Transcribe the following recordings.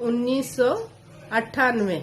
1998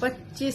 25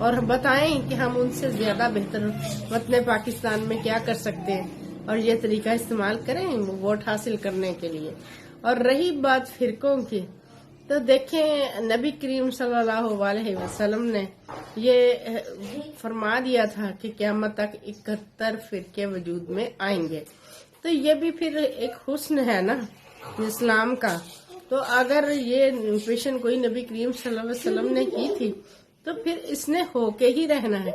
اور بتائیں کہ ہم ان سے زیادہ بہتر وطن پاکستان میں کیا کر سکتے ہیں، اور یہ طریقہ استعمال کریں ووٹ حاصل کرنے کے لیے۔ اور رہی بات فرقوں کی، تو دیکھیں نبی کریم صلی اللہ علیہ وسلم نے یہ فرما دیا تھا کہ قیامت تک 71 فرقے وجود میں آئیں گے، تو یہ بھی پھر ایک حسن ہے نا اسلام کا۔ تو اگر یہ پیشن کوئی نبی کریم صلی اللہ علیہ وسلم نے کی تھی تو پھر اس نے ہو کے ہی رہنا ہے۔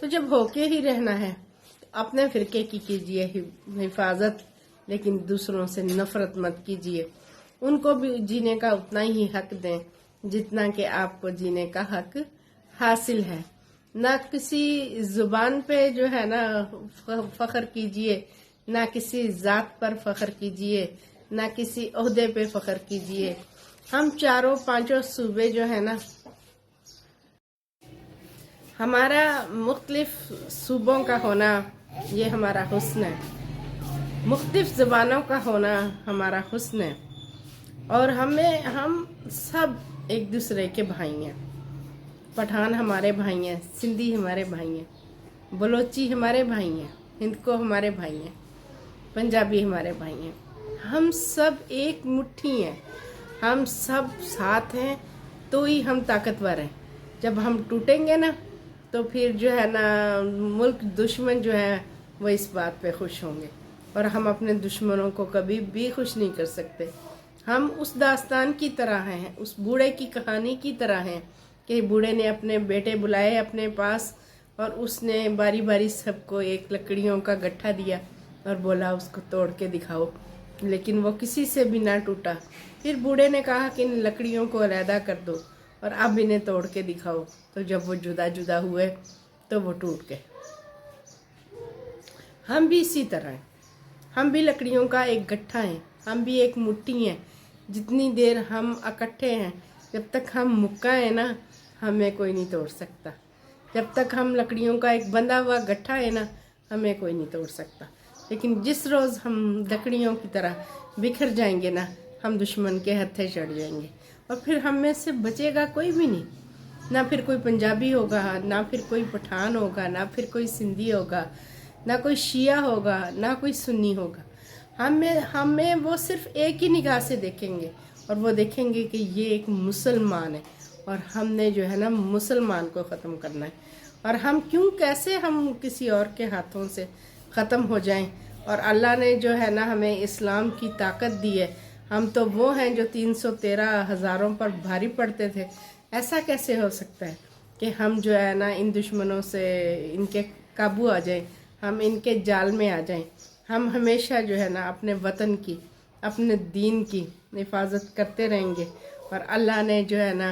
تو جب ہو کے ہی رہنا ہے تو اپنے فرقے کی کیجئے حفاظت، لیکن دوسروں سے نفرت مت کیجئے۔ ان کو بھی جینے کا اتنا ہی حق دیں جتنا کہ آپ کو جینے کا حق حاصل ہے۔ نہ کسی زبان پہ جو ہے نا فخر کیجئے، نہ کسی ذات پر فخر کیجئے، نہ کسی عہدے پہ فخر کیجئے۔ ہم چاروں پانچوں صوبے جو ہے نا، ہمارا مختلف صوبوں کا ہونا یہ ہمارا حسن ہے، مختلف زبانوں کا ہونا ہمارا حسن ہے، اور ہم سب ایک دوسرے کے بھائی ہیں۔ پٹھان ہمارے بھائی ہیں، سندھی ہمارے بھائی ہیں، بلوچی ہمارے بھائی ہیں، ہندکو ہمارے بھائی ہیں، پنجابی ہمارے بھائی ہیں۔ ہم سب ایک مٹھی ہیں، ہم سب ساتھ ہیں تو ہی ہم طاقتور ہیں۔ جب ہم ٹوٹیں گے نا تو پھر جو ہے نا ملک دشمن جو ہے وہ اس بات پہ خوش ہوں گے، اور ہم اپنے دشمنوں کو کبھی بھی خوش نہیں کر سکتے۔ ہم اس داستان کی طرح ہیں، اس بوڑھے کی کہانی کی طرح ہیں کہ بوڑھے نے اپنے بیٹے بلائے اپنے پاس، اور اس نے باری باری سب کو ایک لکڑیوں کا گٹھا دیا اور بولا اس کو توڑ کے دکھاؤ، لیکن وہ کسی سے بھی نہ ٹوٹا۔ پھر بوڑھے نے کہا کہ ان لکڑیوں کو علیحدہ کر دو اور اب انہیں توڑ کے دکھاؤ، تو جب وہ جدا جدا ہوئے تو وہ ٹوٹ گئے۔ ہم بھی اسی طرح ہیں، ہم بھی لکڑیوں کا ایک گٹھا ہیں، ہم بھی ایک مٹھی ہیں۔ جتنی دیر ہم اکٹھے ہیں، جب تک ہم مکہ ہیں نا ہمیں کوئی نہیں توڑ سکتا۔ جب تک ہم لکڑیوں کا ایک بندھا ہوا گٹھا ہے نا ہمیں کوئی نہیں توڑ سکتا، لیکن جس روز ہم لکڑیوں کی طرح بکھر جائیں گے نا ہم دشمن کے ہتھے چڑھ جائیں گے، اور پھر ہم میں سے بچے گا کوئی بھی نہیں۔ نہ پھر کوئی پنجابی ہوگا، نہ پھر کوئی پٹھان ہوگا، نہ پھر کوئی سندھی ہوگا، نہ کوئی شیعہ ہوگا، نہ کوئی سنی ہوگا۔ ہمیں وہ صرف ایک ہی نگاہ سے دیکھیں گے، اور وہ دیکھیں گے کہ یہ ایک مسلمان ہے، اور ہم نے جو ہے نا مسلمان کو ختم کرنا ہے۔ اور ہم کیسے ہم کسی اور کے ہاتھوں سے ختم ہو جائیں؟ اور اللہ نے جو ہے نا ہمیں اسلام کی طاقت دی ہے، ہم تو وہ ہیں جو 313 ہزاروں پر بھاری پڑتے تھے۔ ایسا کیسے ہو سکتا ہے کہ ہم جو ہے نا ان دشمنوں سے ان کے قابو آ جائیں، ہم ان کے جال میں آ جائیں؟ ہم ہمیشہ جو ہے نا اپنے وطن کی، اپنے دین کی حفاظت کرتے رہیں گے، اور اللہ نے جو ہے نا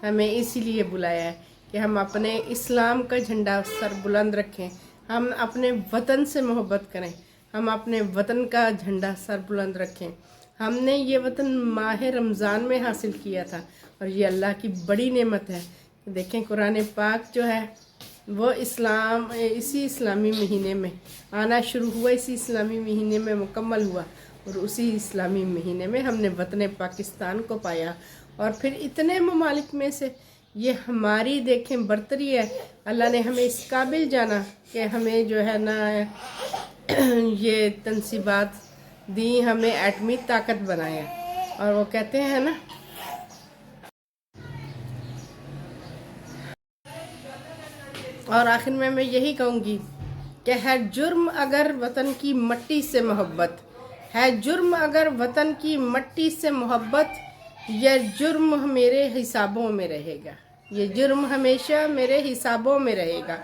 ہمیں اسی لیے بلایا ہے کہ ہم اپنے اسلام کا جھنڈا سر بلند رکھیں، ہم اپنے وطن سے محبت کریں، ہم اپنے وطن کا جھنڈا سر بلند رکھیں۔ ہم نے یہ وطن ماہ رمضان میں حاصل کیا تھا، اور یہ اللہ کی بڑی نعمت ہے۔ دیکھیں قرآن پاک جو ہے وہ اسی اسلامی مہینے میں آنا شروع ہوا، اسی اسلامی مہینے میں مکمل ہوا، اور اسی اسلامی مہینے میں ہم نے وطن پاکستان کو پایا۔ اور پھر اتنے ممالک میں سے یہ ہماری دیکھیں برتری ہے، اللہ نے ہمیں اس قابل جانا کہ ہمیں جو ہے نا یہ تنصیبات دی، ہمیں ایٹمی طاقت بنایا۔ اور وہ کہتے ہیں نا اور آخر میں یہی کہوں گی کہ ہے جرم اگر وطن کی مٹی سے محبت، ہے جرم اگر وطن کی مٹی سے محبت، یہ جرم میرے حسابوں میں رہے گا، یہ جرم ہمیشہ میرے حسابوں میں رہے گا۔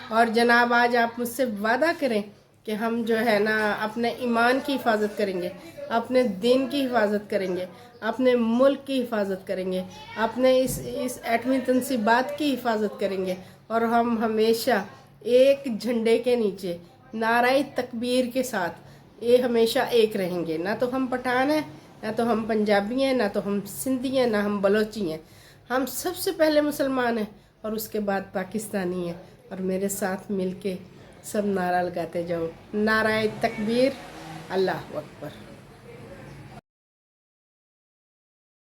اور جناب آج آپ مجھ سے وعدہ کریں کہ ہم جو ہے نا اپنے ایمان کی حفاظت کریں گے، اپنے دین کی حفاظت کریں گے، اپنے ملک کی حفاظت کریں گے، اپنے اس ایٹمی تنصیبات کی حفاظت کریں گے، اور ہم ہمیشہ ایک جھنڈے کے نیچے نعرہ تکبیر کے ساتھ یہ ہمیشہ ایک رہیں گے۔ نہ تو ہم پٹھان ہیں، نہ تو ہم پنجابی ہیں، نہ تو ہم سندھی ہیں، نہ ہم بلوچی ہیں۔ ہم سب سے پہلے مسلمان ہیں اور اس کے بعد پاکستانی ہیں۔ اور میرے ساتھ مل کے سب نعرہ لگاتے جاؤ، نعرہ تکبیر، اللہ اکبر۔